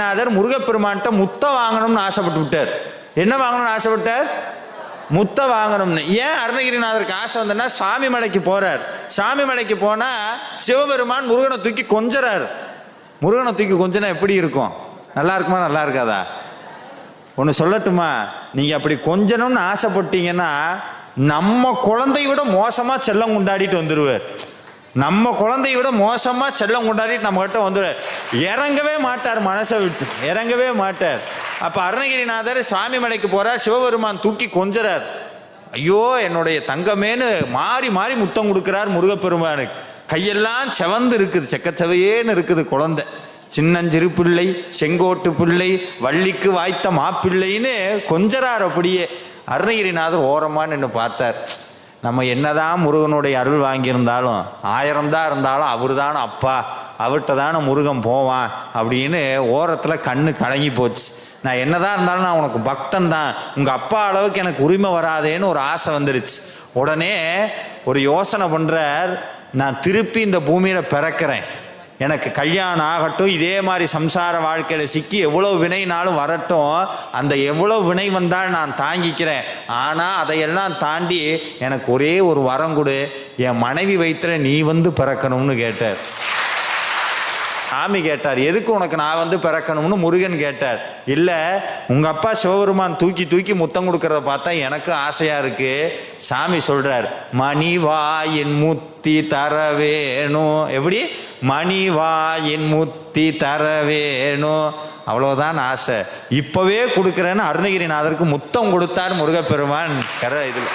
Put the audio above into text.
நாதர் முருகப்பெருமான்கிட்ட முத்தை வாங்கணும்னு ஆசைப்பட்டு விட்டார். என்ன வாங்கணும்னு ஆசைப்பட்டார்? முத்தை வாங்கணும்னு. ஏன் அருணகிரிநாதருக்கு ஆசை வந்ததுன்னா, சாமி மலைக்கு போறார். சாமி மலைக்கு போனா சிவபெருமான் முருகனை தூக்கி கொஞ்சறார். முருகனை தூக்கி கொஞ்சனா எப்படி இருக்கும்? நல்லா இருக்குமா நல்லா இருக்காதா? ஒன்று சொல்லட்டுமா, நீங்க அப்படி கொஞ்சணும்னு ஆசைப்பட்டீங்கன்னா நம்ம குழந்தைய விட மோசமா செல்லம் கொண்டாடிட்டு வந்துடுவார். நம்ம குழந்தைய விட மோசமா செல்லம் கொண்டாடிட்டு நம்ம கிட்ட வந்துடுவார். இறங்கவே மாட்டார், மனசை விட்டு இறங்கவே மாட்டார். அப்ப அருணகிரிநாதர் சாமி மலைக்கு போறார். சிவபெருமான் தூக்கி கொஞ்சறார். ஐயோ என்னுடைய தங்கமேன்னு மாறி மாறி முத்தம் கொடுக்கிறார் முருகப்பெருமானுக்கு. கையெல்லாம் செவந்து இருக்குது, செக்கச்சவையேன்னு இருக்குது குழந்தை. சின்னஞ்சிறு பிள்ளை, செங்கோட்டு பிள்ளை, வள்ளிக்கு வாய்த்த மாப்பிள்ளைன்னு கொஞ்சறார். அப்படியே அருணகிரிநாதர் ஓரமா நின்று பார்த்தார். நம்ம என்னதான் முருகனுடைய அருள் வாங்கியிருந்தாலும் 1000 தான் இருந்தாலும் அவரு தானே அப்பா, அவர்கிட்ட தானே முருகன் போவான் அப்படின்னு ஓரத்தில் கண்ணு கலங்கி போச்சு. நான் என்னதான் இருந்தாலும் நான் உனக்கு பக்தன் தான், உங்க அப்பா அளவுக்கு எனக்கு உரிமை வராதேன்னு ஒரு ஆசை வந்துருச்சு. உடனே ஒரு யோசனை பண்றார், நான் திருப்பி இந்த பூமியில பிறக்கிறேன், எனக்கு கல்யாணம் ஆகட்டும், இதே மாதிரி சம்சார வாழ்க்கையில சிக்கி எவ்வளவு வினைனாலும் வரட்டும், அந்த எவ்வளவு வினை வந்தால் நான் தாங்கிக்கிறேன். ஆனா அதையெல்லாம் தாண்டி எனக்கு ஒரே ஒரு வரம் கொடு, என் மனைவி வயித்துல நீ வந்து பிறக்கணும்னு கேட்டார். சாமி கேட்டார், எதுக்கு உனக்கு நான் வந்து பிறக்கணும்னு முருகன் கேட்டார். இல்ல உங்க அப்பா சிவபெருமான் தூக்கி தூக்கி முத்தம் கொடுக்கறத பார்த்தா எனக்கு ஆசையா இருக்கு. சாமி சொல்றார், மணிவாயின் முத்தி தர வேணும். எப்படி? மணிவாயின் முத்தி தர வேணும், அவ்வளவுதான் ஆசை, இப்பவே கொடுக்கிறேன்னு அருணகிரிநாதருக்கு முத்தம் கொடுத்தார் முருகப்பெருமான். இதுல